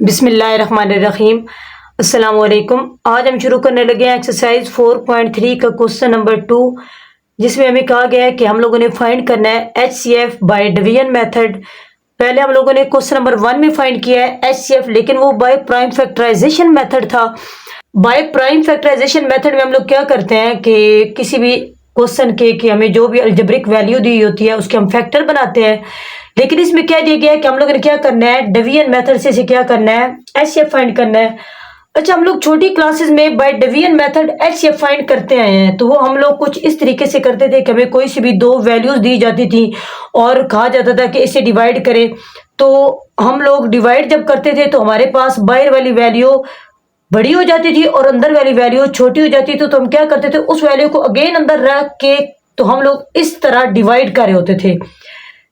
बिस्मिल्लाहिर्रहमानिर्रहीम। अस्सलाम वालेकुम। आज हम शुरू करने लगे हैं एक्सरसाइज 4.3 का क्वेश्चन नंबर 2, जिसमें हमें कहा गया है कि हम लोगों ने फाइंड करना है HCF बाय डिवीजन मेथड। पहले हम लोगों ने क्वेश्चन नंबर 1 में फाइंड किया है HCF, लेकिन वो बाय प्राइम फैक्टराइजेशन मेथड था। बाय प्राइम फैक्टराइजेशन मेथड में हम लोग क्या करते हैं कि किसी भी क्वेश्चन के कि हमें जो भी अलजेब्रिक वैल्यू दी होती है उसके हम फैक्टर बनाते हैं, लेकिन इसमें क्या दिया गया है कि हम लोगों ने क्या करना है, डिवीजन मेथड से इसे क्या करना है, HCF फाइंड करना है। अच्छा, हम लोग छोटी क्लासेस में by division method HCF find करते आए हैं, तो वो हम लोग कुछ इस तरीके से करते थे कि हमें कोई सी भी दो वैल्यूज दी जाती थी और कहा जाता था कि इसे डिवाइड करें। तो हम लोग डिवाइड जब करते थे तो हमारे पास बाहर वाली वैल्यू बड़ी हो जाती थी और अंदर वाली वैल्यू छोटी हो जाती थी। तो हम क्या करते थे, उस वैल्यू को अगेन अंदर रख के तो हम लोग इस तरह डिवाइड कर रहे होते थे।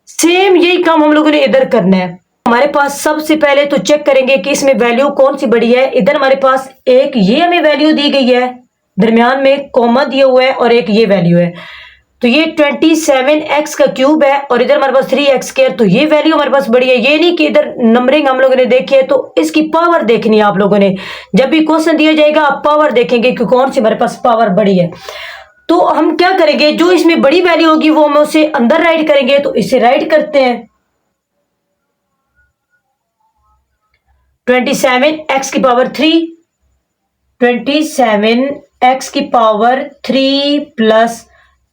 सेम यही काम हम लोगों ने इधर करना है। हमारे पास सबसे पहले तो चेक करेंगे कि इसमें वैल्यू कौन सी बड़ी है। इधर हमारे पास एक ये हमें वैल्यू दी गई है, दरमियान में कॉमा दिया हुआ है, और एक ये वैल्यू है। तो ये 27x का क्यूब है और इधर हमारे पास 3x स्क्वायर। तो ये वैल्यू हमारे पास बड़ी है। ये नहीं कि इधर नंबरिंग हम लोगों ने देखी है, तो इसकी पावर देखनी है आप लोगों ने। जब भी क्वेश्चन दिया जाएगा आप पावर देखेंगे कि कौन सी हमारे पास पावर बड़ी है। तो हम क्या करेंगे, जो इसमें बड़ी वैल्यू होगी वो हम उसे अंदर राइट करेंगे। तो इसे राइट करते हैं, 27x की पावर 3, 27x की power 3 plus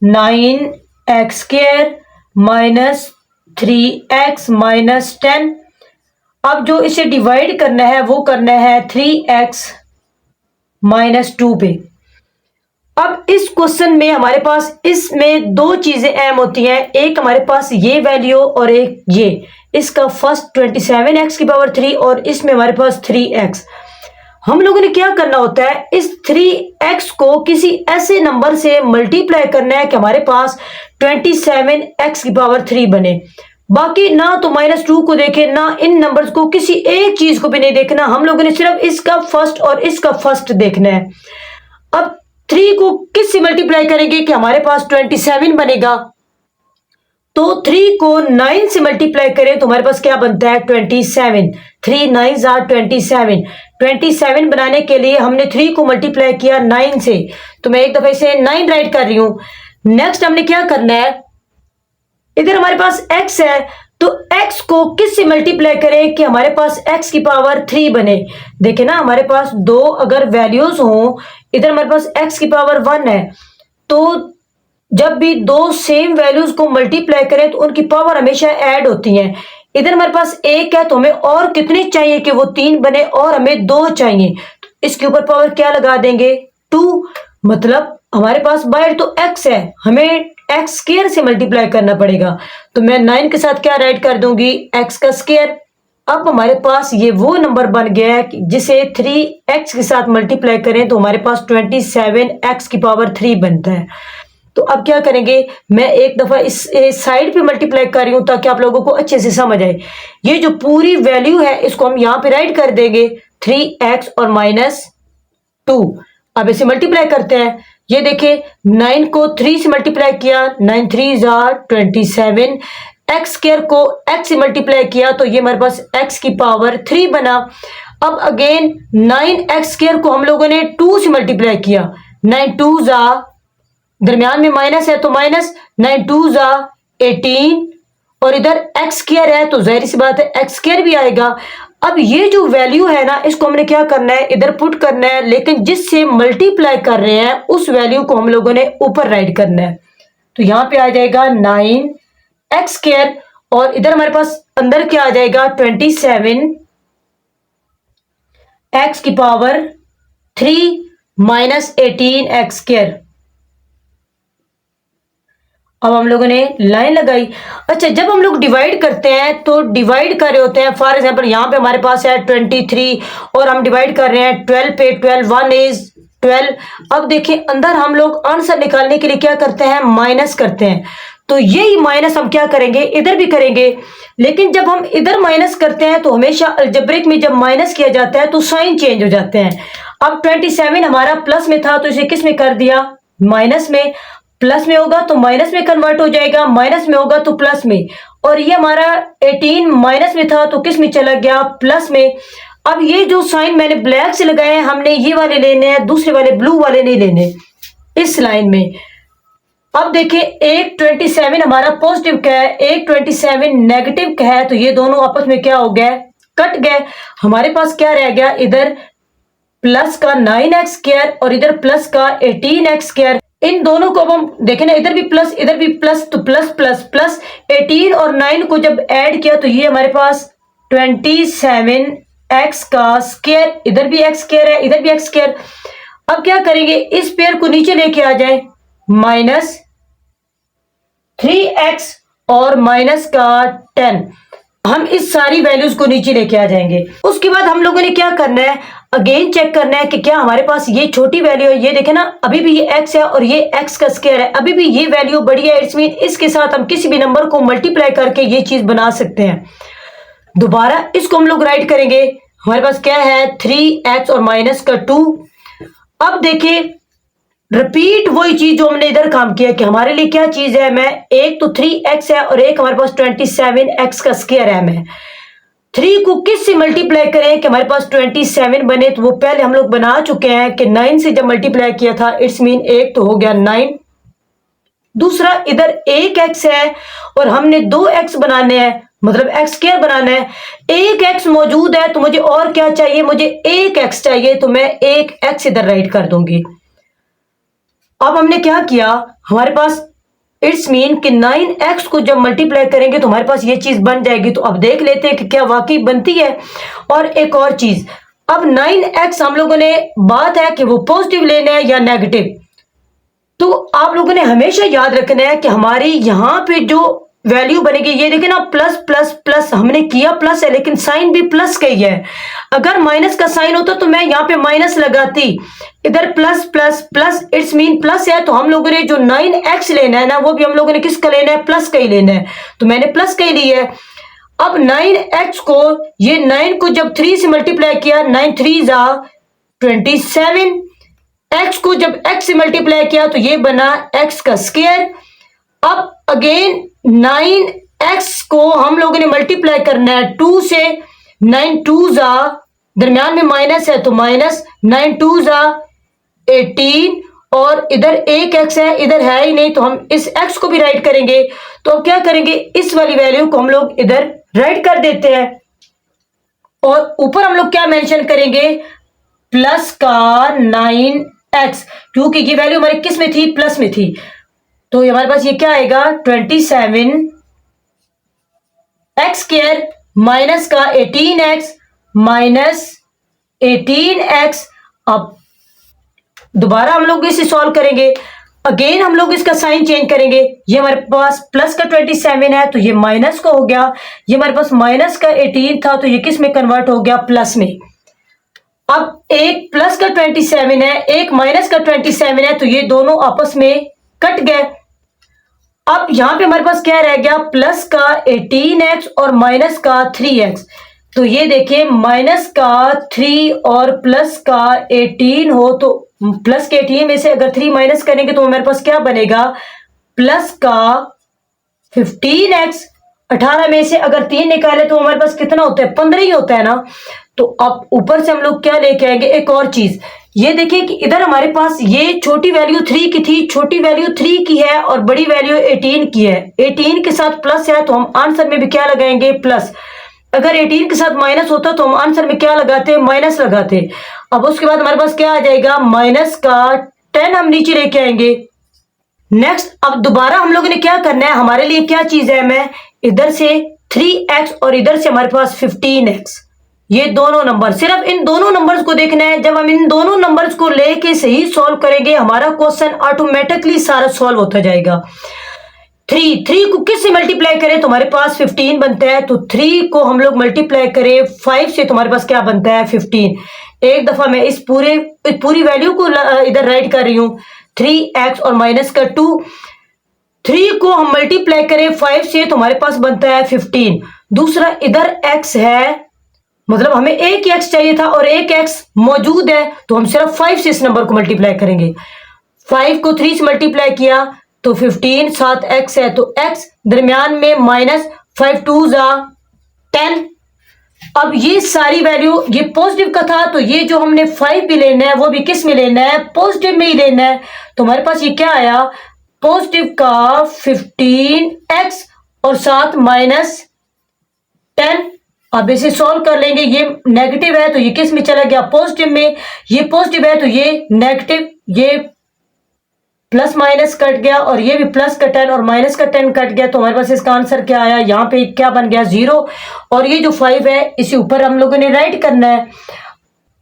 9x square minus 3x minus 10। अब जो इसे डिवाइड करना है वो करना है 3x माइनस 2 पे। अब इस क्वेश्चन में हमारे पास इसमें दो चीजें अहम होती हैं, एक हमारे पास ये वैल्यू और एक ये। इसका फर्स्ट 27x की पावर 3 और इसमें हमारे पास 3x। हम लोगों ने क्या करना होता है, इस 3x को किसी ऐसे नंबर से मल्टीप्लाई करना है कि हमारे पास 27x की पावर 3 बने। बाकी ना तो -2 को देखें, ना इन नंबर्स को, किसी एक चीज को भी नहीं देखना। हम लोगों ने सिर्फ इसका फर्स्ट और इसका फर्स्ट देखना है। अब 3 को किस से मल्टीप्लाई करेंगे कि हमारे पास 27 बनेगा। तो 3 को 9 से मल्टीप्लाई करें तो हमारे पास क्या बनता है, 27। 3 9 आर 27। 27 बनाने के लिए हमने 3 को मल्टीप्लाई किया 9 से, तो मैं एक दफे से 9 राइट कर रही हूं। नेक्स्ट हमने क्या करना है, इधर हमारे पास x है, तो x को किस से मल्टीप्लाई करें कि हमारे पास x की पावर 3 बने। देखे ना, हमारे पास दो अगर वैल्यूज हो, इधर हमारे पास x की पावर 1 है, तो जब भी दो सेम वैल्यूज को मल्टीप्लाई करें तो उनकी पावर हमेशा ऐड होती है। इधर हमारे पास 1 है तो हमें और कितनी चाहिए कि वो 3 बने, और हमें 2 चाहिए। तो इसके ऊपर पावर क्या लगा देंगे, 2। मतलब हमारे पास बाहर तो x है, हमें x स्क्वायर से मल्टीप्लाई करना पड़ेगा। तो मैं 9 के साथ क्या राइट कर दूंगी, x का स्क्वायर। अब हमारे पास ये वो नंबर बन गया है जिसे 3x के साथ मल्टीप्लाई करें तो हमारे पास 27x की पावर 3 बनता है। तो अब क्या करेंगे, मैं एक दफा इस साइड पे मल्टीप्लाई कर रही हूं ताकि आप लोगों को अच्छे से समझ आए। ये जो पूरी वैल्यू है इसको हम यहां पे राइट कर देंगे, 3x और -2। अब इसे मल्टीप्लाई करते हैं। ये देखिए, 9 को 3 से मल्टीप्लाई किया, 9 3 27। x स्क्वायर को x से मल्टीप्लाई किया तो ये हमारे पास x की पावर 3 बना। अब अगेन 9x स्क्वायर को हम लोगों ने 2 से मल्टीप्लाई किया, 9 2 दरमियान में माइनस है तो माइनस, 9 2 18, और इधर x स्क्वायर है तो जाहिर सी बात है x स्क्वायर भी आएगा। अब ये जो वैल्यू है ना, इसको हमने क्या करना है, इधर पुट करना है, लेकिन जिससे मल्टीप्लाई कर रहे हैं उस वैल्यू को हम लोगों ने ऊपर राइट करना है। तो यहां पे आ जाएगा 9x स्क्वायर, और इधर हमारे पास अंदर क्या आ जाएगा, 27x की पावर 3 माइनस 18x स्क्वायर। अब हम लोगों ने लाइन लगाई। अच्छा, जब हम लोग डिवाइड करते हैं तो डिवाइड कर रहे होते हैं, फॉर एग्जांपल यहाँ पे हमारे पास है 23 और हम डिवाइड कर रहे हैं 12 पे, 12 1 इज 12। अब देखिए, अंदर हम लोग आंसर निकालने के लिए क्या करते हैं, माइनस करते हैं। तो यही माइनस हम क्या करेंगे, इधर भी करेंगे। लेकिन जब हम इधर माइनस करते हैं तो हमेशा अलजेब्रिक में जब माइनस किया जाता है तो साइन चेंज हो जाते हैं। अब 27 हमारा प्लस में था तो इसे किस में कर दिया, माइनस में। प्लस में होगा तो माइनस में कन्वर्ट हो जाएगा, माइनस में होगा तो प्लस में। और ये हमारा 18 माइनस में था तो किस में चला गया, प्लस में। अब ये जो साइन मैंने ब्लैक से लगाए हैं, हमने ये वाले लेने हैं, दूसरे वाले ब्लू वाले नहीं लेने इस लाइन में। अब देखिए एक 27 हमारा पॉजिटिव का है, एक 27 नेगेटिव का है, तो ये दोनों आपस में क्या हो गया, कट गए। हमारे पास क्या रह गया, इधर प्लस का 9x स्क्वायर और इधर प्लस का 18x स्क्वायर। इन दोनों को अब हम देखें ना, इधर भी प्लस इधर भी प्लस, तो प्लस प्लस प्लस 18 और 9 को जब ऐड किया तो ये हमारे पास 27x का स्क्वायर, इधर भी x स्क्वायर है, इधर भी x स्क्वायर। अब क्या करेंगे, इस पेयर को नीचे लेके आ जाए, माइनस 3x और माइनस का 10, हम इस सारी वैल्यूज को नीचे लेके आ जाएंगे। उसके बाद हम लोगों ने क्या करना है, अगेन चेक करना है कि क्या हमारे पास ये छोटी वैल्यू है। ये देखे ना, अभी भी ये x है और ये x का स्क्वायर है, अभी भी ये वैल्यू बड़ी है। इट्स मीन इसके साथ हम किसी भी नंबर को मल्टीप्लाई करके ये चीज बना सकते हैं। दोबारा इसको हम लोग राइट करेंगे, हमारे पास क्या है 3x और माइनस का 2। अब देखिए रिपीट वही चीज जो हमने इधर काम किया कि हमारे लिए क्या चीज है, मैं एक तो 3x है और एक हमारे पास 27x का स्क्वायर है। मैं 3 को किस से मल्टीप्लाई करें कि हमारे पास 27 बने, तो वो पहले हम लोग बना चुके हैं कि 9 से जब मल्टीप्लाई किया था, इट्स मीन एक तो हो गया 9, दूसरा इधर एक x है और हमने 2x बनाने हैं, मतलब x स्क्वायर बनाना है। एक x मौजूद है तो मुझे और क्या चाहिए, मुझे एक x चाहिए, तो मैं एक x इधर राइट कर दूंगी। अब हमने क्या किया, हमारे पास इट्स मीन कि 9x को जब मल्टीप्लाई करेंगे तो हमारे पास ये चीज बन जाएगी। तो अब देख लेते हैं कि क्या वाकई बनती है। और एक और चीज, अब 9x हम लोगों ने, बात है कि वो पॉजिटिव लेना है या नेगेटिव। तो आप लोगों ने हमेशा याद रखना है कि हमारी यहाँ पे जो वैल्यू बनेगी, ये देखिए ना, प्लस प्लस प्लस, हमने किया प्लस है लेकिन साइन भी प्लस का ही है। अगर माइनस का साइन होता तो मैं यहाँ पे माइनस लगाती, इधर plus plus plus, it's mean plus है। तो हम लोगों ने जो 9x लेना है ना, वो भी हम लोगों ने किसका लेना है, प्लस का ही लेना है, तो मैंने प्लस का ही लिया है। अब 9x को, ये 9 को जब 3 से मल्टीप्लाई किया, 9 3 जा 27, x को जब x से मल्टीप्लाई किया तो ये बना x का स्क्वायर। अब अगेन 9x को हम लोगों ने मल्टीप्लाई करना है 2 से, 9 2 जा, दरम्यान में माइनस है तो माइनस, 9 2 जा 18 और इधर एक x है, इधर है ही नहीं, तो हम इस x को भी राइट करेंगे। तो अब क्या करेंगे, इस वाली वैल्यू को हम लोग इधर राइट कर देते हैं और ऊपर हम लोग क्या मेंशन करेंगे, प्लस का 9x, क्योंकि ये वैल्यू हमारे किस में थी, प्लस में थी। तो हमारे पास ये क्या आएगा, 27x स्क्वायर माइनस का 18x माइनस 18x। अब दोबारा हम लोग इसे सॉल्व करेंगे, अगेन हम लोग इसका साइन चेंज करेंगे। ये हमारे पास प्लस का 27 है तो ये माइनस का हो गया, ये हमारे पास माइनस का 18 था तो ये किस में कन्वर्ट हो गया, प्लस में। अब एक प्लस का 27 है, एक माइनस का 27 है, तो ये दोनों आपस में कट गए। अब यहां पे हमारे पास क्या रह गया, प्लस का 18x और माइनस का 3x। तो ये देखिए माइनस का 3 और प्लस का 18 हो, तो प्लस के 18 में से अगर 3 माइनस करेंगे तो हमारे पास क्या बनेगा, प्लस का 15x। 18 में से अगर 3 निकाले तो हमारे पास कितना होता है, 15 ही होता है ना। तो अब ऊपर से हम लोग क्या लेके आएंगे, एक और चीज, ये देखिए कि इधर हमारे पास ये छोटी वैल्यू 3 की थी, छोटी वैल्यू 3 की है और बड़ी वैल्यू 18 की है। 18 के साथ प्लस है तो हम आंसर में भी क्या लगाएंगे, प्लस। अगर 18 के साथ माइनस होता तो हम आंसर में क्या लगाते, माइनस लगाते। अब उसके बाद हमारे पास क्या आ जाएगा, माइनस का 10 हम नीचे लेके आएंगे। नेक्स्ट, अब दोबारा हम लोगों ने क्या करना है, हमारे लिए क्या चीज है, मैं इधर से 3x और इधर से हमारे पास 15x, ये दोनों नंबर, सिर्फ इन दोनों नंबर्स को देखना है। जब हम इन दोनों नंबर्स को लेके सही सॉल्व करेंगे, हमारा क्वेश्चन ऑटोमेटिकली सारा सॉल्व होता जाएगा। 3 को किस से मल्टीप्लाई करें तो हमारे पास 15 बनता है, तो 3 को हम लोग मल्टीप्लाई करें 5 से तो हमारे पास क्या बनता है, 15। एक दफा मैं इस पूरी वैल्यू को इधर राइट कर रही हूं, 3x और माइनस का 2। 3 को हम मल्टीप्लाई करें 5 से तो हमारे पास बनता है 15। दूसरा इधर x है, मतलब हमें एक ही x चाहिए था और एक x मौजूद है, तो हम सिर्फ 5 से इस नंबर को मल्टीप्लाई करेंगे। 5 को 3 से मल्टीप्लाई किया तो 15, साथ x है तो x, दरमियान में माइनस, 5 2 जा 10, अब ये सारी वैल्यू, ये पॉजिटिव का था तो ये जो हमने 5 भी लेना है वो भी किस में लेना है, पॉजिटिव में ही लेना है। तो हमारे पास ये क्या आया, पॉजिटिव का 15x और साथ -10। अब इसे सॉल्व कर लेंगे, ये नेगेटिव है तो ये किस में चला गया, पॉजिटिव में। ये पॉजिटिव है तो ये नेगेटिव, ये प्लस माइनस कट गया और ये भी प्लस का 10 और माइनस का 10 कट गया। तो हमारे पास इसका आंसर क्या आया, यहाँ पे क्या बन गया, 0। और ये जो 5 है इसे ऊपर हम लोगों ने राइट करना है।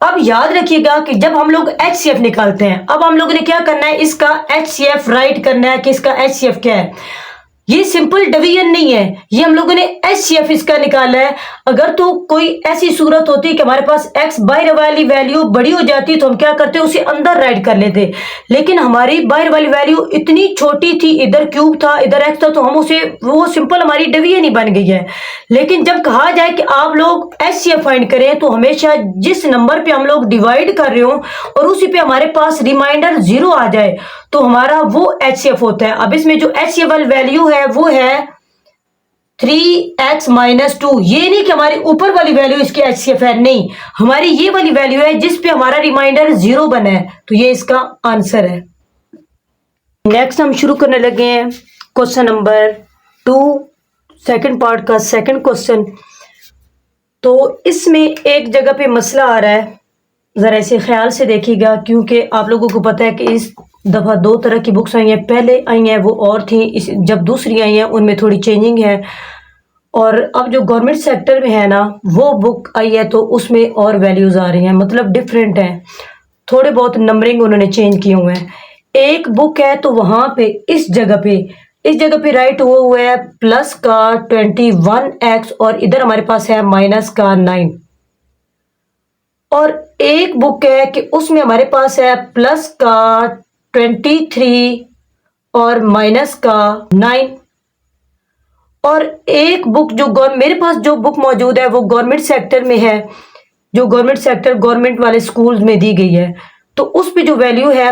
अब याद रखिएगा कि जब हम लोग HCF निकालते हैं, अब हम लोगों ने क्या करना है, इसका HCF राइट करना है कि इसका HCF क्या है। ये सिंपल डिवीजन नहीं है, ये हम लोगों ने HCF इसका निकाला है। अगर तो कोई ऐसी सूरत होती कि हमारे पास x बाहर वाली वैल्यू बड़ी हो जाती तो हम क्या करते, उसे अंदर राइट कर लेते, लेकिन हमारी बाहर वाली वैल्यू इतनी छोटी थी, इधर क्यूब था इधर x था, तो हम उसे, वो सिंपल हमारी डिवीजन ही बन गई है। लेकिन जब कहा जाए कि आप लोग HCF फाइंड करें तो हमेशा जिस नंबर पे हम लोग डिवाइड कर रहे हो और उसी पे हमारे पास रिमाइंडर 0 आ जाए तो हमारा वो HCF होता है। अब इसमें जो HCF वाली वैल्यू है वो है 3x - 2। ये नहीं कि हमारी ऊपर वाली वैल्यू इसकी HCF है, नहीं, हमारी ये वाली वैल्यू है जिस पे हमारा रिमाइंडर 0 बना है, तो ये इसका आंसर है। नेक्स्ट हम शुरू करने लगे हैं क्वेश्चन नंबर 2, सेकंड पार्ट का सेकंड क्वेश्चन। तो इसमें एक जगह पे मसला आ रहा है, जरा इसे ख्याल से देखिएगा, क्योंकि आप लोगों को पता है कि इस दफ़ा 2 तरह की बुक्स आई हैं। पहले आई हैं वो और थी, इस जब दूसरी आई हैं उनमें थोड़ी चेंजिंग है। और अब जो गवर्नमेंट सेक्टर में है ना वो बुक आई है तो उसमें और वैल्यूज़ आ रही हैं, मतलब डिफरेंट हैं, थोड़े बहुत नंबरिंग उन्होंने चेंज किए हुए हैं। एक बुक है तो वहाँ पे इस जगह पे राइट हुआ है प्लस का 21x और इधर हमारे पास है माइनस का 9। और एक बुक है कि उसमें हमारे पास है प्लस का 23 और माइनस का 9। और एक बुक जो मेरे पास जो बुक मौजूद है वो गवर्नमेंट सेक्टर में है, जो गवर्नमेंट सेक्टर गवर्नमेंट वाले स्कूल में दी गई है, तो उस पे जो वैल्यू है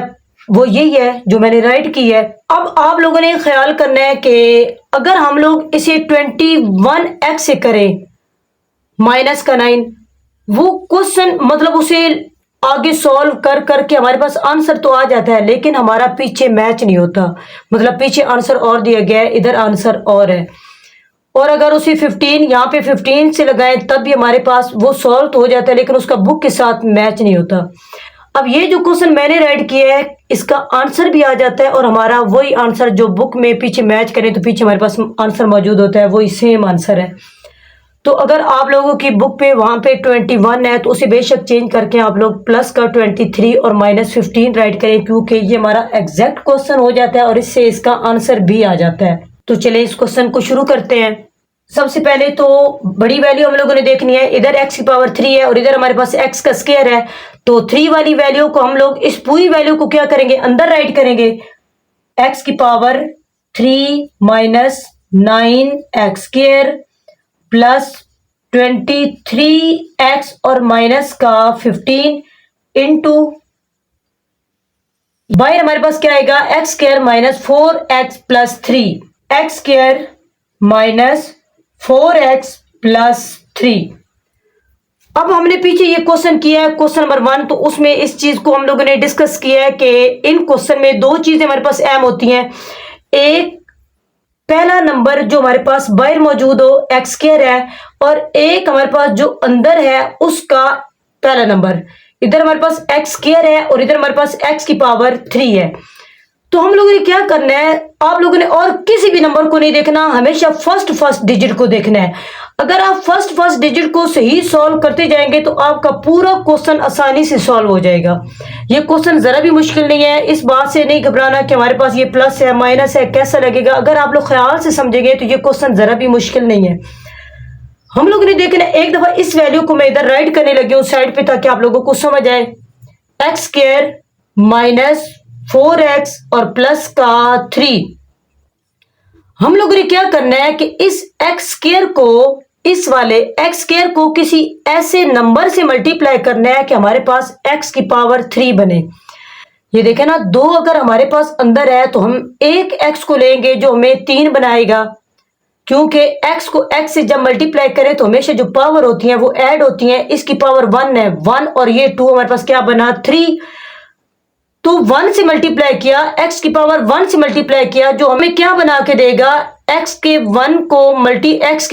वो यही है जो मैंने राइट की है। अब आप लोगों ने ख्याल करना है कि अगर हम लोग इसे 21x से करें माइनस का 9, वो क्वेश्चन मतलब उसे आगे सॉल्व कर करके हमारे पास आंसर तो आ जाता है, लेकिन हमारा पीछे मैच नहीं होता, मतलब पीछे आंसर और दिया गया है, इधर आंसर और है। और अगर उसी 15 यहाँ पे 15 से लगाएं तब भी हमारे पास वो सॉल्व तो हो जाता है, लेकिन उसका बुक के साथ मैच नहीं होता। अब ये जो क्वेश्चन मैंने राइट किया है इसका आंसर भी आ जाता है और हमारा वही आंसर जो बुक में पीछे मैच करें तो पीछे हमारे पास आंसर मौजूद होता है, वही सेम आंसर है। तो अगर आप लोगों की बुक पे वहाँ पे 21 है तो उसे बेशक चेंज करके आप लोग प्लस का 23 और -15 राइट करें, क्योंकि ये हमारा एग्जैक्ट क्वेश्चन हो जाता है और इससे इसका आंसर भी आ जाता है। तो चलिए इस क्वेश्चन को शुरू करते हैं। सबसे पहले तो बड़ी वैल्यू हम लोगों ने देखनी है, इधर x की पावर 3 है और इधर हमारे पास x का स्क्वायर है, तो 3 वाली वैल्यू को हम लोग इस पूरी वैल्यू को क्या करेंगे, अंदर राइट करेंगे। x की पावर 3 - 9x² प्लस 23x और माइनस का 15 इंटू बाहर हमारे पास क्या आएगा, x² - 4x + 3, x² - 4x + 3। अब हमने पीछे ये क्वेश्चन किया है क्वेश्चन नंबर 1, तो उसमें इस चीज को हम लोगों ने डिस्कस किया है कि इन क्वेश्चन में 2 चीजें हमारे पास अहम होती हैं। एक, पहला नंबर जो हमारे पास बाहर मौजूद हो x² है, और एक हमारे पास जो अंदर है उसका पहला नंबर। इधर हमारे पास x² है और इधर हमारे पास x की पावर 3 है। तो हम लोगों ने क्या करना है, आप लोगों ने और किसी भी नंबर को नहीं देखना, हमेशा फर्स्ट डिजिट को देखना है। अगर आप फर्स्ट डिजिट को सही सॉल्व करते जाएंगे तो आपका पूरा क्वेश्चन आसानी से सॉल्व हो जाएगा। ये क्वेश्चन जरा भी मुश्किल नहीं है, इस बात से नहीं घबराना कि हमारे पास ये प्लस है माइनस है कैसा लगेगा। अगर आप लोग ख्याल से समझेंगे तो ये क्वेश्चन जरा भी मुश्किल नहीं है। हम लोगों ने देखना एक दफा इस वैल्यू को मैं इधर राइट करने लगी हूँ साइड पे, ताकि आप लोगों को समझ आए। x² - 4x और प्लस का 3। हम लोगों ने क्या करना है कि इस x² को, इस वाले x² को किसी ऐसे नंबर से मल्टीप्लाई करना है कि हमारे पास x की पावर 3 बने। ये देखें ना, 2 अगर हमारे पास अंदर है तो हम एक x को लेंगे जो हमें 3 बनाएगा, क्योंकि x को x से जब मल्टीप्लाई करें तो हमेशा जो पावर होती है वो ऐड होती है। इसकी पावर 1 है, 1 और ये 2, हमारे पास क्या बना 3। तो 1 से मल्टीप्लाई किया, x की पावर 1 से मल्टीप्लाई किया, जो हमें क्या बना के देगा, x की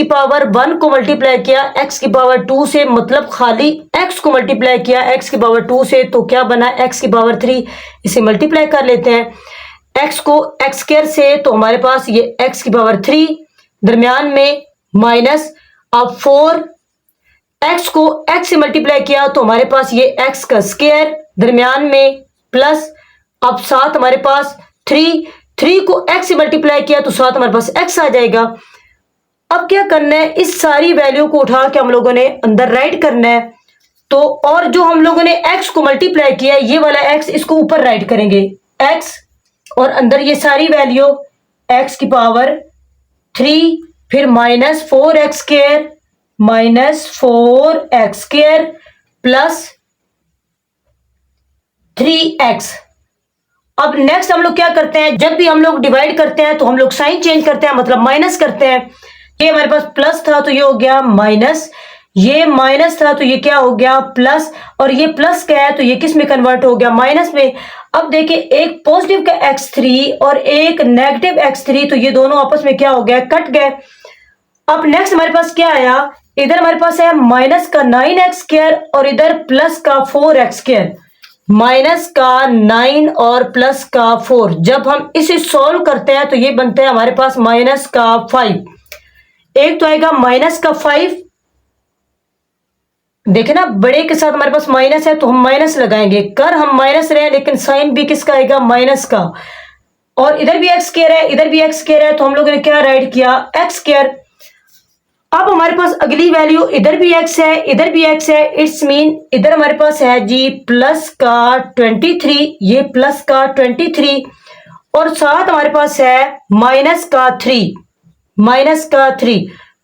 पावर 1 को मल्टीप्लाई किया x की पावर 2 से, मतलब खाली x को मल्टीप्लाई किया x की पावर 2 से, तो क्या बना x की पावर 3। इसे मल्टीप्लाई कर लेते हैं x को x स्क्वायर से, तो हमारे पास ये x की पावर 3, दरमियान में माइनस, अब 4, x को x से मल्टीप्लाई किया तो हमारे पास ये x का स्क्वायर, दरमियान में प्लस, अब 7 हमारे पास 3 को x से मल्टीप्लाई किया तो 7 हमारे पास x आ जाएगा। अब क्या करना है, इस सारी वैल्यू को उठा के हम लोगों ने अंदर राइट करना है। तो और जो हम लोगों ने x को मल्टीप्लाई किया, ये वाला x, इसको ऊपर राइट करेंगे x, और अंदर ये सारी वैल्यू x की पावर 3, फिर minus 4x square plus 3x। अब नेक्स्ट हम लोग क्या करते हैं, जब भी हम लोग डिवाइड करते हैं तो हम लोग साइन चेंज करते हैं, मतलब माइनस करते हैं। ये हमारे पास प्लस था तो ये हो गया माइनस, ये माइनस था तो ये क्या हो गया प्लस, और ये प्लस क्या है तो ये किस में कन्वर्ट हो गया, माइनस में। अब देखिए एक पॉजिटिव का x3 और एक नेगेटिव x3, तो ये दोनों आपस में क्या हो गया, कट गए। अब नेक्स्ट हमारे पास क्या आया, इधर हमारे पास है माइनस का 9x स्क्वायर और इधर प्लस का 4x स्क्वायर, माइनस का 9 और प्लस का 4। जब हम इसे सॉल्व करते हैं तो ये बनता है हमारे पास माइनस का 5। एक तो आएगा माइनस का 5, देखे ना बड़े के साथ हमारे पास माइनस है तो हम माइनस लगाएंगे, कर हम माइनस रहे लेकिन साइन भी किसका आएगा, माइनस का। और इधर भी एक्स स्क्वायर है, इधर भी एक्स स्क्वायर है, तो हम लोगों ने क्या राइट किया, एक्स स्क्वायर। अब हमारे पास अगली वैल्यू, इधर भी x है, इधर भी x है, इट्स मीन इधर हमारे पास है जी प्लस का 23, ये प्लस का 23, और साथ हमारे पास है माइनस का 3,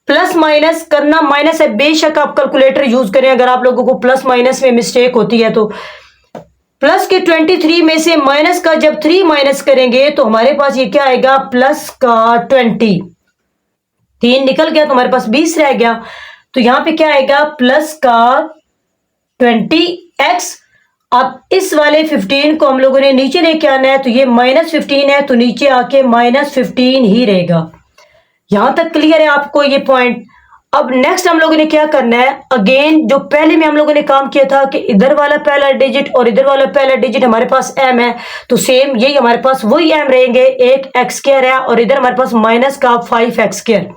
प्लस माइनस करना माइनस है, बेशक आप कैलकुलेटर यूज करें अगर आप लोगों को प्लस माइनस में मिस्टेक होती है तो। प्लस के 23 में से माइनस का जब 3 माइनस करेंगे तो हमारे पास ये क्या आएगा, प्लस का 20, 3 निकल गया तो हमारे पास 20 रह गया, तो यहां पे क्या आएगा, प्लस का 20x। अब इस वाले 15 को हम लोगों ने नीचे लेके आना है, तो ये -15 है तो नीचे आके -15 ही रहेगा। यहां तक क्लियर है आपको ये पॉइंट। अब नेक्स्ट हम लोगों ने क्या करना है, अगेन जो पहले में हम लोगों ने काम किया था कि इधर वाला पहला डिजिट और इधर वाला पहला डिजिट हमारे पास m है, तो सेम यही हमारे पास वही m रहेंगे, एक x स्क्वायर है और इधर हमारे पास माइनस का 5x स्क्वायर।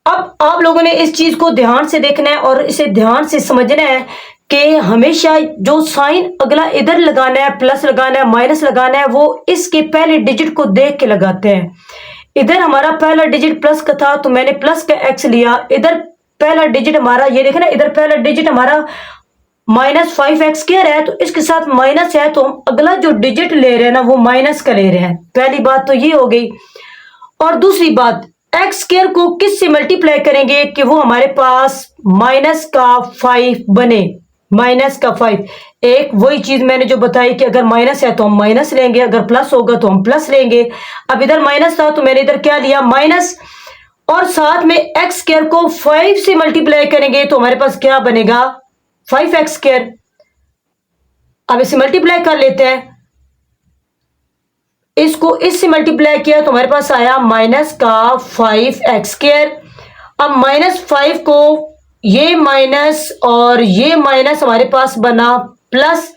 अब आप लोगों ने इस चीज को ध्यान से देखना है और इसे ध्यान से समझना है कि हमेशा जो साइन अगला इधर लगाना है, प्लस लगाना है, माइनस लगाना है, वो इसके पहले डिजिट को देख के लगाते हैं। इधर हमारा पहला डिजिट प्लस का था तो मैंने प्लस का x लिया, इधर पहला डिजिट हमारा ये देखे ना, इधर पहला डिजिट हमारा -5x स्क्वायर है तो इसके साथ माइनस है, तो हम अगला जो डिजिट ले रहे हैं ना वो माइनस का ले रहे हैं। पहली बात तो ये हो गई। और दूसरी बात, एक्स स्क्वायर को किस से मल्टीप्लाई करेंगे कि वो हमारे पास -5 बने, -5। एक वही चीज मैंने जो बताई कि अगर माइनस है तो हम माइनस लेंगे, अगर प्लस होगा तो हम प्लस लेंगे। अब इधर माइनस था तो मैंने इधर क्या लिया, माइनस, और साथ में एक्स स्क्वायर को 5 से मल्टीप्लाई करेंगे तो हमारे पास क्या बनेगा, 5x स्क्वायर। अब इसे मल्टीप्लाई कर लेते हैं, इसको इससे मल्टीप्लाई किया तो हमारे पास आया -5x स्क्वायर। अब -5 को ये माइनस और ये माइनस हमारे पास बना प्लस।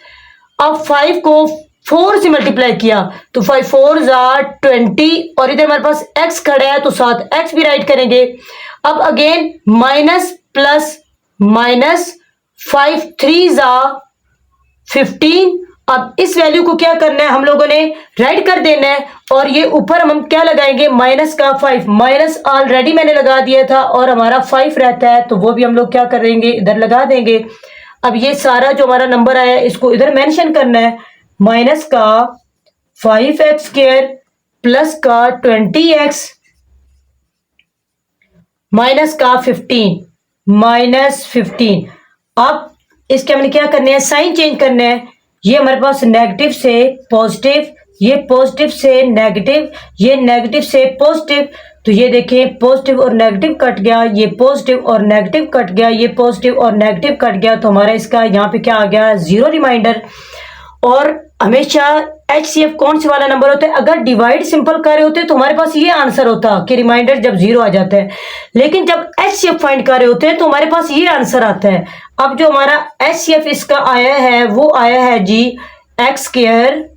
अब 5 को 4 से मल्टीप्लाई किया तो 5 4 20, और इधर हमारे पास x खड़ा है तो साथ x भी राइट करेंगे। अब अगेन माइनस प्लस माइनस, 5 3 15। अब इस वैल्यू को क्या करना है, हम लोगों ने राइट कर देना है, और ये ऊपर हम क्या लगाएंगे, माइनस का 5, माइनस ऑलरेडी मैंने लगा दिया था और हमारा 5 रहता है तो वो भी हम लोग क्या करेंगे, इधर लगा देंगे। अब ये सारा जो हमारा नंबर आया है इसको इधर मेंशन करना है, माइनस का 5x स्क्वायर प्लस का 20x माइनस का 15। अब इसके हमने क्या करना है, साइन चेंज करना है। ये हमारे पास नेगेटिव से पॉजिटिव, ये पॉजिटिव से नेगेटिव, ये नेगेटिव से पॉजिटिव, तो ये देखें पॉजिटिव और नेगेटिव कट गया, ये पॉजिटिव और नेगेटिव कट गया, ये पॉजिटिव और नेगेटिव कट गया, तो हमारा इसका यहाँ पे क्या आ गया, जीरो रिमाइंडर। और हमेशा HCF कौन से वाला नंबर होता है, अगर डिवाइड सिंपल कर रहे होते तो हमारे पास ये आंसर होता कि रिमाइंडर जब जीरो आ जाता है, लेकिन जब HCF फाइंड कर रहे होते हैं तो हमारे पास ये आंसर आता है। अब जो हमारा HCF इसका आया है वो आया है जी एक्स स्क्वायर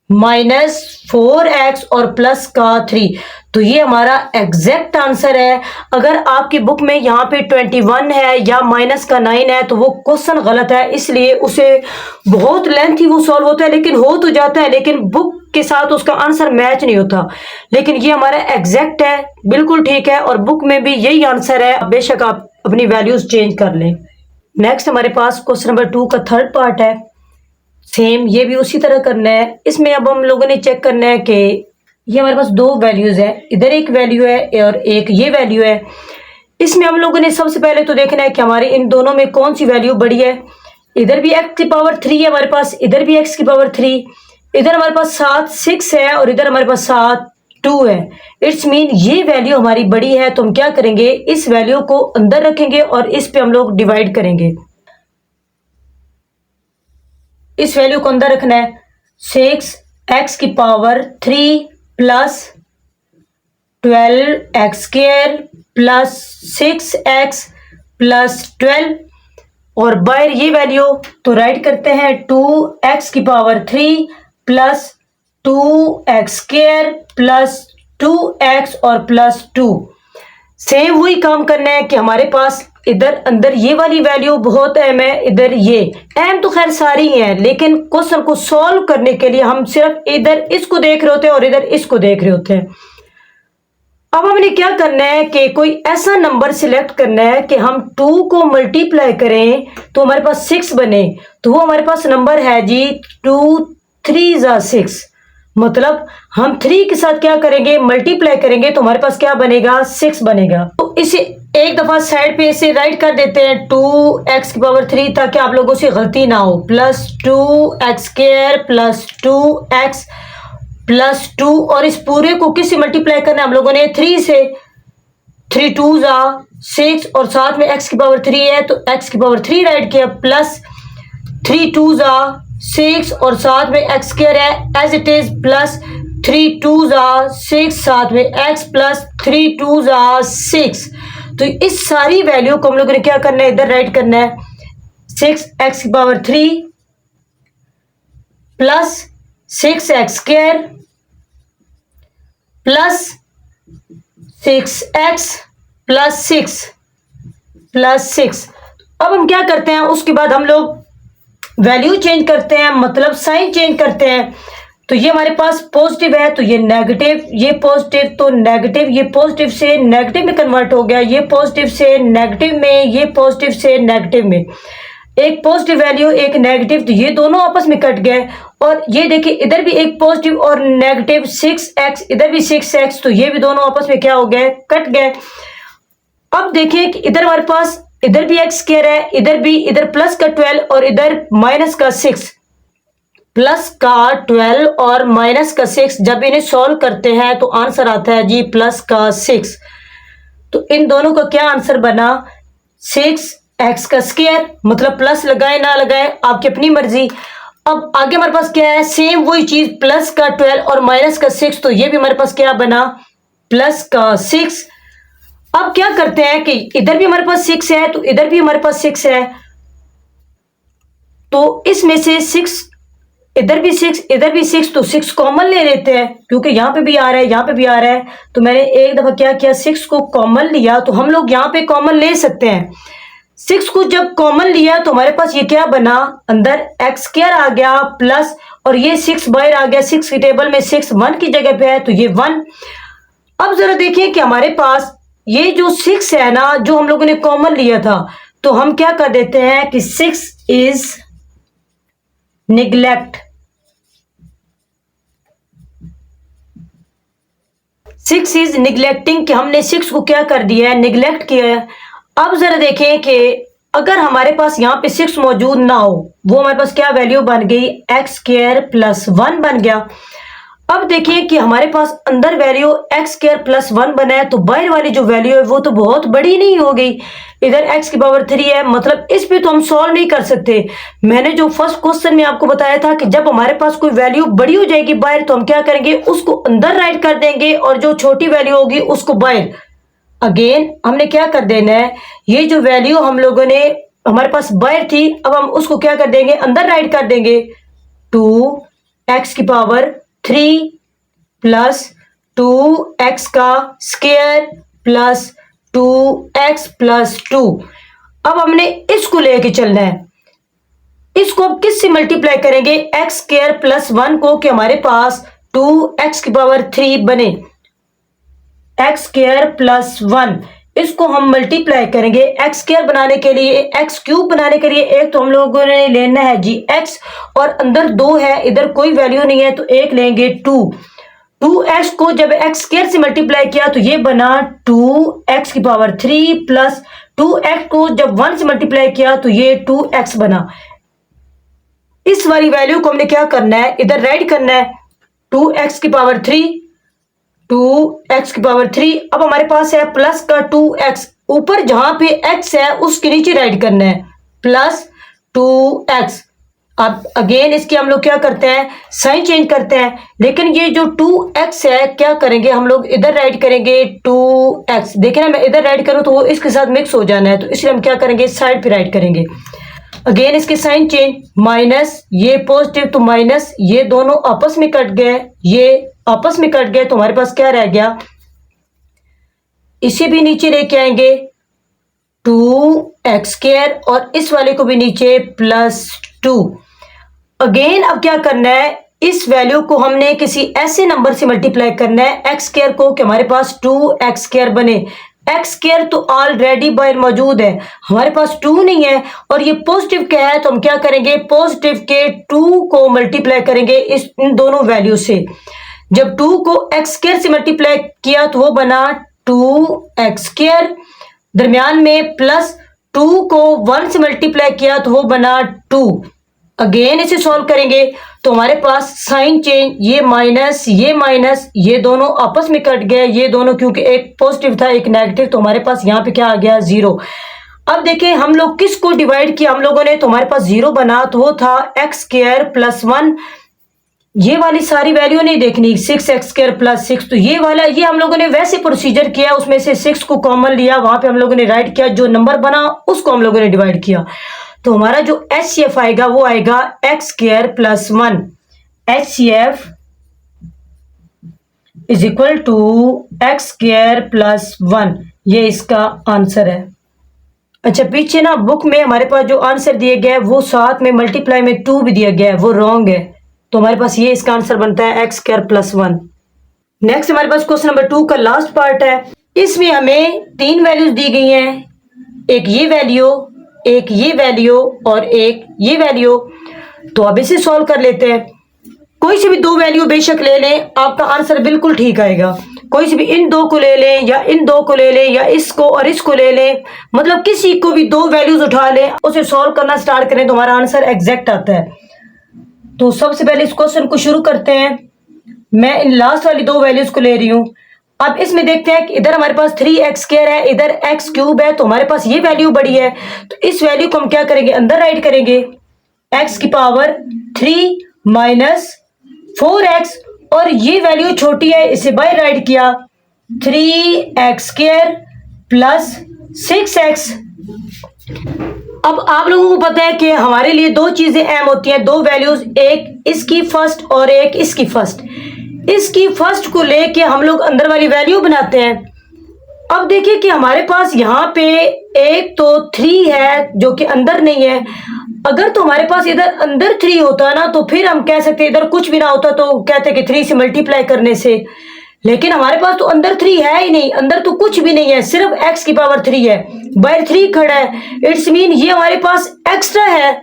माइनस 4x और प्लस का 3, तो ये हमारा एग्जैक्ट आंसर है। अगर आपकी बुक में यहाँ पे 21 है या माइनस का 9 है तो वो क्वेश्चन गलत है, इसलिए उसे बहुत लेंथी वो सॉल्व होता है, लेकिन हो तो जाता है, लेकिन बुक के साथ उसका आंसर मैच नहीं होता। लेकिन ये हमारा एग्जैक्ट है, बिल्कुल ठीक है, और बुक में भी यही आंसर है, बेशक आप अपनी वैल्यूज चेंज कर लें। नेक्स्ट हमारे पास क्वेश्चन नंबर 2 का थर्ड पार्ट है, सेम ये भी उसी तरह करना है। इसमें अब हम लोगों ने चेक करना है कि ये हमारे पास दो वैल्यूज है, इधर एक वैल्यू है और एक ये वैल्यू है। इसमें हम लोगों ने सबसे पहले तो देखना है कि हमारे इन दोनों में कौन सी वैल्यू बड़ी है। इधर भी x की पावर 3 है हमारे पास, इधर भी x की पावर 3, इधर हमारे पास 7 6 है और इधर हमारे पास 7 2 है। इट्स मीन ये वैल्यू हमारी बड़ी है, तो हम क्या करेंगे, इस वैल्यू को अंदर रखेंगे और इस पे हम लोग डिवाइड करेंगे। इस वैल्यू को अंदर रखना है, 6x की power 3 plus 12x square plus 6x plus 12, और बाहर ये वैल्यू तो राइट करते हैं 2x की power 3 plus 2x square plus 2x और प्लस 2। सेम वही काम करना है कि हमारे पास इधर अंदर ये वाली वैल्यू बहुत अहम है, इधर ये अहम तो खैर सारी है, लेकिन क्वेश्चन को सॉल्व करने के लिए हम सिर्फ इधर इसको देख रहे होते हैं और इधर इसको देख रहे होते हैं। अब हमने क्या करना है कि कोई ऐसा नंबर सिलेक्ट करना है कि हम 2 को मल्टीप्लाई करें तो हमारे पास 6 बने, तो वो हमारे पास नंबर है जी 2 3 ज़ा 6। मतलब हम 3 के साथ क्या करेंगे, मल्टीप्लाई करेंगे, तो हमारे पास क्या बनेगा, 6 बनेगा। तो इसे एक दफा साइड पे इसे राइट कर देते हैं 2x की पावर 3, ताकि आप लोगों से गलती ना हो, plus 2x square plus 2x plus 2, और इस पूरे को किससे मल्टीप्लाई करना है हम लोगों ने, 3 से। 3 2 ज़ा 6 और साथ में x की पावर 3 है तो x की पावर 3 राइट किया, प्लस 3 2 ज़ा 6 और साथ में x स्क्वायर है एज इट इज, प्लस 3 2 ज़ा 6 साथ में x प्लस 3 2 ज़ा 6। तो इस सारी वैल्यू को हम लोगों ने क्या करना है, इधर राइट करना है, 6x की power 3 plus 6x square plus 6x plus 6 plus 6। अब हम क्या करते हैं, उसके बाद हम लोग वैल्यू चेंज करते हैं, मतलब साइन चेंज करते हैं। तो ये हमारे पास पॉजिटिव है तो ये नेगेटिव, ये पॉजिटिव तो नेगेटिव, ये पॉजिटिव से नेगेटिव में कन्वर्ट हो गया, ये पॉजिटिव से नेगेटिव में, ये पॉजिटिव से नेगेटिव में, एक पॉजिटिव वैल्यू एक नेगेटिव, तो ये दोनों आपस में कट गए। और ये देखिए इधर भी एक पॉजिटिव और नेगेटिव 6x, इधर भी 6x, तो ये भी दोनों आपस में क्या हो गए, कट गए। अब देखिए कि इधर हमारे पास इधर भी x स्क्वायर है, इधर भी, इधर प्लस का 12 और इधर माइनस का 6, प्लस का 12 और माइनस का 6, जब इन्हें सॉल्व करते हैं तो आंसर आता है जी प्लस का 6। तो इन दोनों का क्या आंसर बना, 6x का स्क्वायर, मतलब प्लस लगाए ना लगाए आपकी अपनी मर्जी। अब आगे हमारे पास क्या है, सेम वही चीज, प्लस का 12 और माइनस का 6, तो ये भी हमारे पास क्या बना, प्लस का 6। अब क्या करते हैं कि इधर भी हमारे पास 6 है तो इधर भी हमारे पास 6 है, तो इसमें से 6, इधर भी 6 इधर भी 6, तो 6 कॉमन ले लेते हैं, क्योंकि यहाँ पे भी आ रहा है यहाँ पे भी आ रहा है, तो मैंने एक दफा क्या किया, 6 को कॉमन लिया, तो हम लोग यहाँ पे कॉमन ले सकते हैं। 6 को जब कॉमन लिया तो हमारे पास ये क्या बना, अंदर x स्क्वायर आ गया प्लस, और ये 6 बाहर आ गया, 6 की टेबल में 6 1 की जगह पे है तो ये 1। अब जरा देखिए कि हमारे पास ये जो 6 है ना, जो हम लोगों ने कॉमन लिया था, तो हम क्या कर देते हैं कि 6 इज निगलेक्ट, 6 इज निगलेक्टिंग, कि हमने 6 को क्या कर दिया है, निगलेक्ट किया है। अब जरा देखें कि अगर हमारे पास यहाँ पे 6 मौजूद ना हो, वो हमारे पास क्या वैल्यू बन गई, x स्क्वायर प्लस 1 बन गया। अब देखिए कि हमारे पास अंदर वैल्यू एक्स स्क्वायर प्लस 1 बना है, तो बाहर वाली जो वैल्यू है वो तो बहुत बड़ी नहीं हो गई। इधर एक्स की पावर 3 है, मतलब इस पे तो हम सॉल्व नहीं कर सकते। मैंने जो फर्स्ट क्वेश्चन में आपको बताया था कि जब हमारे पास कोई वैल्यू बड़ी हो जाएगी बाहर, तो हम क्या करेंगे, उसको अंदर राइट कर देंगे और जो छोटी वैल्यू होगी उसको बाहर। अगेन हमने क्या कर देना है, ये जो वैल्यू हम लोगों ने हमारे पास बाहर थी, अब हम उसको क्या कर देंगे, अंदर राइट कर देंगे। 2x की पावर 3 प्लस 2x का स्क्वायर प्लस 2x प्लस 2। अब हमने इसको लेके चलना है, इसको अब किससे मल्टीप्लाई करेंगे, एक्स स्क्वायर प्लस 1 को, कि हमारे पास 2x की पावर 3 बने। एक्स स्क्वायर प्लस 1 इसको हम मल्टीप्लाई करेंगे एक्स स्क्वायर बनाने के लिए, एक्स क्यूब बनाने के लिए एक तो हम लोगों ने लेना है जी एक्स, और अंदर 2 है, इधर कोई वैल्यू नहीं है तो एक लेंगे 2। 2x को जब एक्स स्क्वायर से मल्टीप्लाई किया तो ये बना 2x की पावर 3 प्लस 2x को जब 1 से मल्टीप्लाई किया तो ये 2x बना। इस वाली वैल्यू को हमने क्या करना है, इधर राइट करना है, 2x की पावर 3, 2x की पावर 3। अब हमारे पास है प्लस का 2x, ऊपर जहां पे x है उसके नीचे राइट करना है, प्लस 2x। अब अगेन इसके हम लोग क्या करते हैं, साइन चेंज करते हैं, लेकिन ये जो 2x है क्या करेंगे हम लोग, इधर राइट करेंगे 2x। देखिए ना, मैं इधर राइट करूं तो वो इसके साथ मिक्स हो जाना है, तो इसलिए हम क्या करेंगे, साइड पे राइट करेंगे। अगेन इसके साइन चेंज, माइनस ये पॉजिटिव तो माइनस, ये दोनों आपस में कट गए, ये आपस में कट गए, तो हमारे पास क्या रह गया, इसे भी नीचे लेके आएंगे 2x स्क्वायर और इस वाले को भी नीचे प्लस 2। अगेन अब क्या करना है, इस वैल्यू को हमने किसी ऐसे नंबर से मल्टीप्लाई करना है एक्स स्क्वायर को, कि हमारे पास 2x स्क्वायर बने। एक्स स्क्वायर तो ऑलरेडी बाहर मौजूद है, हमारे पास 2 नहीं है, और ये पॉजिटिव क्या है, तो हम क्या करेंगे, पॉजिटिव के 2 को मल्टीप्लाई करेंगे इन दोनों वैल्यू से। जब 2 को एक्स स्क्वायर से मल्टीप्लाई किया तो वो बना 2x स्क्वायर, दरमियान में प्लस 2 को 1 से मल्टीप्लाई किया तो वो बना 2। अगेन इसे सॉल्व करेंगे तो हमारे पास साइन चेंज, ये माइनस ये दोनों आपस में कट गए, ये दोनों क्योंकि एक पॉजिटिव था एक नेगेटिव, तो हमारे पास यहाँ पे क्या आ गया, 0। अब देखें हम लोग किसको डिवाइड किया हम लोगों ने, तो हमारे पास 0 बना, तो वो था एक्स स्क्वायर प्लस 1। ये वाली सारी वैल्यू नहीं देखनी, 6x स्क्वायर प्लस 6, तो ये वाला ये हम लोगों ने वैसे प्रोसीजर किया, उसमें से 6 को कॉमन लिया, वहां पे हम लोगों ने राइट किया, जो नंबर बना उसको हम लोगों ने डिवाइड किया, तो हमारा जो HCF आएगा वो आएगा x square plus 1। HCF is equal to x square plus 1, ये इसका आंसर है। अच्छा, पीछे ना बुक में हमारे पास जो आंसर दिए गए वो साथ में मल्टीप्लाई में 2 भी दिया गया है, वो रॉन्ग है, तो हमारे पास ये इसका आंसर बनता है एक्स स्क्वायर प्लस 1। नेक्स्ट हमारे पास क्वेश्चन नंबर 2 का लास्ट पार्ट है। इसमें हमें 3 वैल्यूज दी गई हैं, एक ये वैल्यू, एक ये वैल्यू और एक ये वैल्यू। तो अब इसे सॉल्व कर लेते हैं। कोई से भी 2 वैल्यू बेशक ले लें, आपका आंसर बिल्कुल ठीक आएगा। कोई से भी इन 2 को ले लें या इन 2 को ले लें या इसको और इसको ले लें, मतलब किसी को भी 2 वैल्यूज उठा लें, उसे सॉल्व करना स्टार्ट करें तो हमारा आंसर एग्जैक्ट आता है। तो सबसे पहले इस क्वेश्चन को शुरू करते हैं। मैं इन लास्ट वाली 2 वैल्यूज को ले रही हूं। अब इसमें देखते हैं कि इधर हमारे पास 3x स्क्वायर है, इधर x क्यूब है, तो हमारे पास ये वैल्यू बड़ी है, तो इस वैल्यू को हम क्या करेंगे, अंदर राइट करेंगे, x की पावर 3 माइनस 4x, और ये वैल्यू छोटी है, इसे बाहर राइट किया, 3x स्क्वायर प्लस 6x। अब आप लोगों को पता है कि हमारे लिए 2 चीजें अहम होती हैं, 2 वैल्यूज, एक इसकी फर्स्ट और एक इसकी फर्स्ट। इसकी फर्स्ट को लेके हम लोग अंदर वाली वैल्यू बनाते हैं। अब देखिए कि हमारे पास यहाँ पे एक तो 3 है जो कि अंदर नहीं है। अगर तो हमारे पास इधर अंदर 3 होता ना तो फिर हम कह सकते इधर कुछ भी ना होता, तो कहते कि 3 से मल्टीप्लाई करने से, लेकिन हमारे पास तो अंदर 3 है ही नहीं, अंदर तो कुछ भी नहीं है, सिर्फ x की पावर 3 है, बाहर 3 खड़ा है, इट्स मीन ये हमारे पास एक्स्ट्रा है।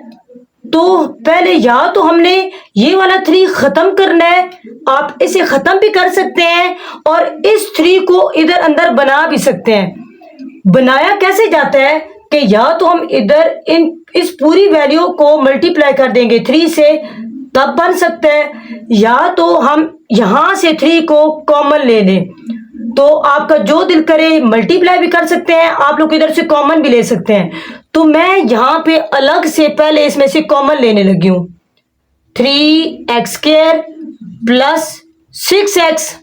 तो पहले या तो हमने ये वाला 3 खत्म करना है, आप इसे खत्म भी कर सकते हैं और इस 3 को इधर अंदर बना भी सकते हैं। बनाया कैसे जाता है कि या तो हम इधर इस पूरी वैल्यू को मल्टीप्लाई कर देंगे 3 से, तब बन सकते हैं, या तो हम यहां से 3 को कॉमन ले लें, तो आपका जो दिल करे मल्टीप्लाई भी कर सकते हैं, आप लोग इधर से कॉमन भी ले सकते हैं। तो मैं यहां पे अलग से पहले इसमें से कॉमन लेने लगी हूं। 3x² प्लस 6x,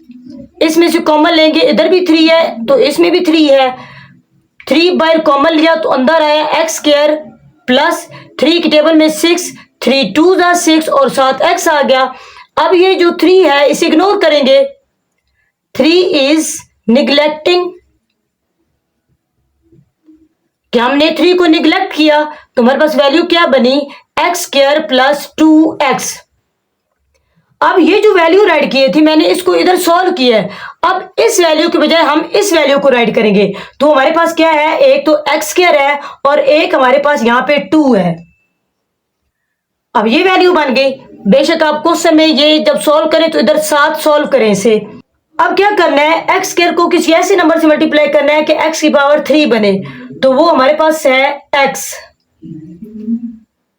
इसमें से कॉमन लेंगे, इधर भी 3 है तो इसमें भी 3 है। 3 बाहर कॉमन लिया तो अंदर आया x² प्लस 3 की टेबल में 6, 3 2 जा 6 और साथ x आ गया। अब ये जो 3 है इसे इग्नोर करेंगे। 3 इज निगलेक्टिंग, क्या हमने 3 को निगलेक्ट किया तो हमारे पास वैल्यू क्या बनी, x² प्लस 2x। अब ये जो वैल्यू राइट की थी मैंने इसको इधर सॉल्व किया है। अब इस वैल्यू के बजाय हम इस वैल्यू को राइट करेंगे, तो हमारे पास क्या है, एक तो x² है और एक हमारे पास यहां पे 2 है। अब ये वैल्यू बन गई। बेशक आप क्वेश्चन में ये जब सॉल्व करें तो इधर 7 सॉल्व करें इसे। अब क्या करना है, x² को किसी ऐसे नंबर से मल्टीप्लाई करना है कि x की पावर 3 बने, तो वो हमारे पास है x।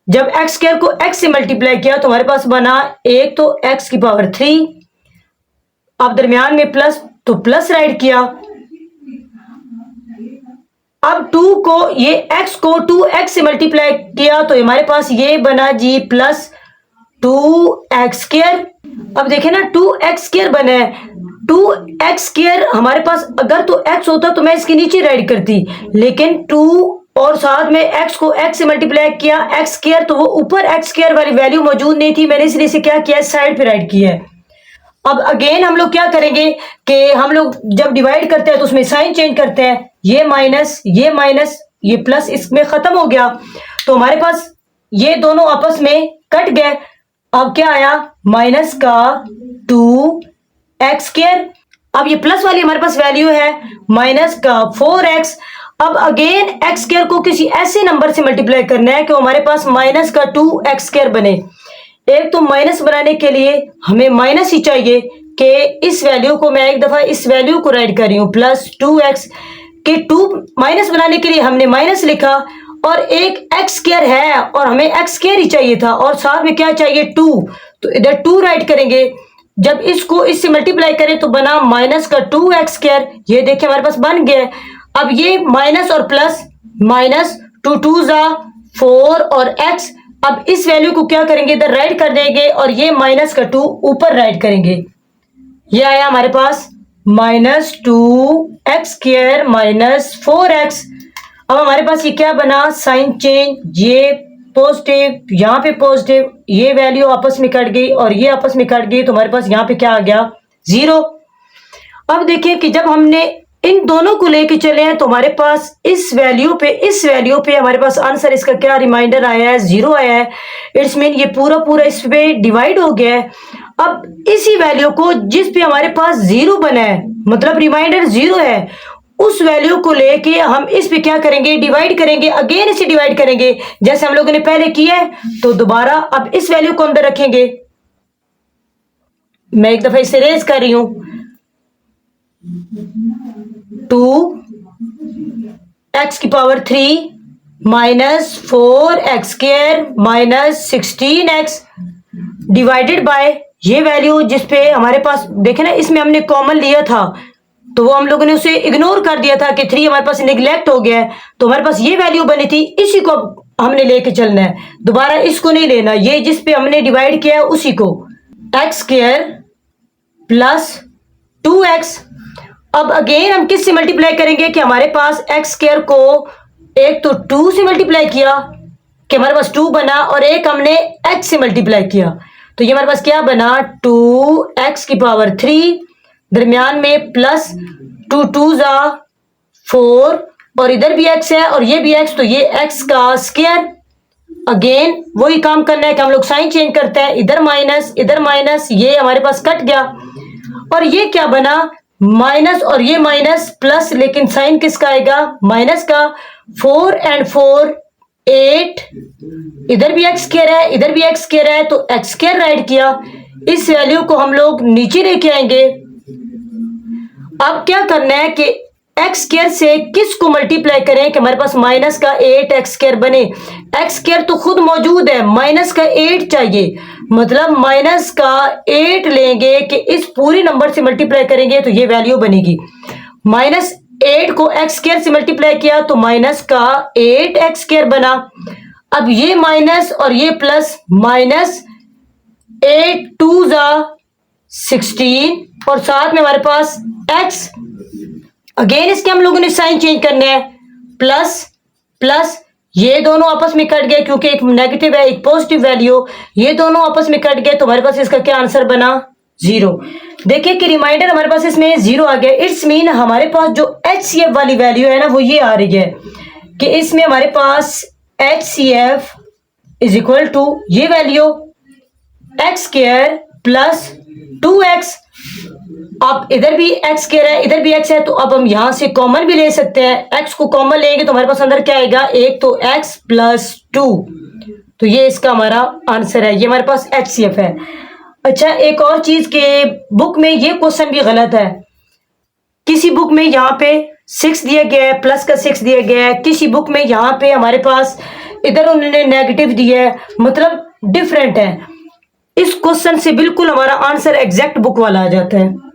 जब x² को x से मल्टीप्लाई किया तो हमारे पास बना एक तो x की पावर 3, अब दरमियान में प्लस तो प्लस राइट किया। अब 2 को ये x को 2x से मल्टीप्लाई किया तो हमारे पास ये बना जी प्लस 2x²। अब देखें ना 2x² बना है। 2x² हमारे पास अगर तो x होता तो मैं इसके नीचे राइट करती, लेकिन 2 और साथ में x को x से मल्टीप्लाई किया x² तो वो ऊपर x² वाली वैल्यू मौजूद नहीं थी, मैंने इसलिए इसे क्या किया, साइड पे राइट किया है। अब अगेन हम लोग क्या करेंगे कि हम लोग जब डिवाइड करते हैं तो उसमें साइन चेंज करते हैं, ये माइनस ये प्लस इसमें खत्म हो गया, तो हमारे पास ये दोनों आपस में कट गए। अब क्या आया, माइनस का 2x²। अब ये प्लस वाली हमारे पास वैल्यू है माइनस का 4x। अब अगेन x² को किसी ऐसे नंबर से मल्टीप्लाई करना है कि हमारे पास माइनस का 2x² बने। एक तो माइनस बनाने के लिए हमें माइनस ही चाहिए कि इस वैल्यू को मैं एक दफा इस वैल्यू को राइट कर रही हूं प्लस 2x के 2 माइनस बनाने के लिए हमने माइनस लिखा, और एक x² है और हमें x² ही चाहिए था और साथ में क्या चाहिए 2, तो इधर 2 राइट करेंगे। जब इसको इससे मल्टीप्लाई करें तो बना माइनस का 2x², ये देखिए हमारे पास बन गया। अब ये माइनस और प्लस, माइनस 2 2 जा 4 और x, अब इस वैल्यू को क्या करेंगे, इधर राइट कर देंगे और ये माइनस का 2 ऊपर राइट करेंगे। ये आया हमारे पास माइनस 2x² माइनस 4x। अब हमारे पास ये क्या बना, साइन चेंज, ये पॉजिटिव यहाँ पे पॉजिटिव, ये वैल्यू आपस में कट गई और ये आपस में कट गई, तो हमारे पास यहाँ पे क्या आ गया, 0। अब देखिए कि जब हमने इन दोनों को लेके चले हैं तो हमारे पास इस वैल्यू पे हमारे पास आंसर इसका क्या रिमाइंडर आया है, 0 आया है। इट्स मीन ये पूरा इस पे डिवाइड हो गया है। अब इसी वैल्यू को जिस पे हमारे पास 0 बना है, मतलब रिमाइंडर 0 है, उस वैल्यू को लेके हम इस पे क्या करेंगे, डिवाइड करेंगे। अगेन इसे डिवाइड करेंगे जैसे हम लोगों ने पहले किया है, तो दोबारा अब इस वैल्यू को अंदर रखेंगे। मैं एक दफा इसे रेज कर रही हूं, 2x की power 3 minus 4x² minus 16x divided by ये वैल्यू जिसपे हमारे पास देखे ना, इसमें हमने कॉमन लिया था तो वो हम लोगों ने उसे इग्नोर कर दिया था कि 3 हमारे पास निगलेक्ट हो गया है, तो हमारे पास ये वैल्यू बनी थी, इसी को हमने लेके चलना है, दोबारा इसको नहीं लेना, ये जिस पे हमने डिवाइड किया है उसी को, x² प्लस 2x। अब अगेन हम किस से मल्टीप्लाई करेंगे कि हमारे पास x² को एक तो 2 से मल्टीप्लाई किया कि हमारे पास 2 बना, और एक हमने x से मल्टीप्लाई किया, तो ये हमारे पास क्या बना, 2x की पावर 3, दरमियान में प्लस 2 2 जा 4 और इधर भी x है और ये भी x, तो ये x का स्क्वायर। अगेन वही काम करना है कि हम लोग साइन चेंज करते हैं, इधर माइनस, ये हमारे पास कट गया और ये क्या बना, माइनस और ये माइनस प्लस, लेकिन साइन किसका आएगा, माइनस का। 4 and 4 8, इधर भी x² है इधर भी x² है, तो x² राइट किया। इस वैल्यू को हम लोग नीचे लेके आएंगे। अब क्या करना है कि एक्स स्क्वायर से किस को मल्टीप्लाई करें कि हमारे पास माइनस का 8x स्क्वायर बने। एक्स स्क्वायर तो खुद मौजूद है, माइनस का 8 चाहिए, मतलब माइनस का 8 लेंगे कि इस पूरे नंबर से मल्टीप्लाई करेंगे तो ये वैल्यू बनेगी। माइनस 8 को एक्स स्क्वायर से मल्टीप्लाई किया तो माइनस का 8x स्क्वायर बना। अब ये माइनस और ये प्लस, माइनस 8 2 जा 16 और साथ में हमारे पास x। अगेन इसके हम लोगों ने साइन चेंज करने हैं, प्लस प्लस, ये दोनों आपस में कट गए क्योंकि एक नेगेटिव है एक पॉजिटिव वैल्यू, ये दोनों आपस में कट गए तो हमारे पास इसका क्या आंसर बना, 0। देखिए कि रिमाइंडर हमारे पास इसमें 0 आ गया। इट्स मीन हमारे पास जो HCF वाली वैल्यू है ना वो ये आ रही है कि इसमें हमारे पास HCF इज इक्वल टू ये value x square plus 2x। अब इधर भी एक्स स्क्वायर है इधर भी x है, तो अब हम यहां से कॉमन भी ले सकते हैं। x को कॉमन लेंगे तो हमारे पास अंदर क्या आएगा, एक तो x प्लस 2, तो ये इसका हमारा आंसर है, ये हमारे पास HCF है। अच्छा एक और चीज के बुक में ये क्वेश्चन भी गलत है। किसी बुक में यहाँ पे 6 दिया गया है, प्लस का 6 दिया गया है, किसी बुक में यहाँ पे हमारे पास इधर उन्होंने नेगेटिव दिया है, मतलब डिफरेंट है। इस क्वेश्चन से बिल्कुल हमारा आंसर एग्जैक्ट बुक वाला आ जाता है।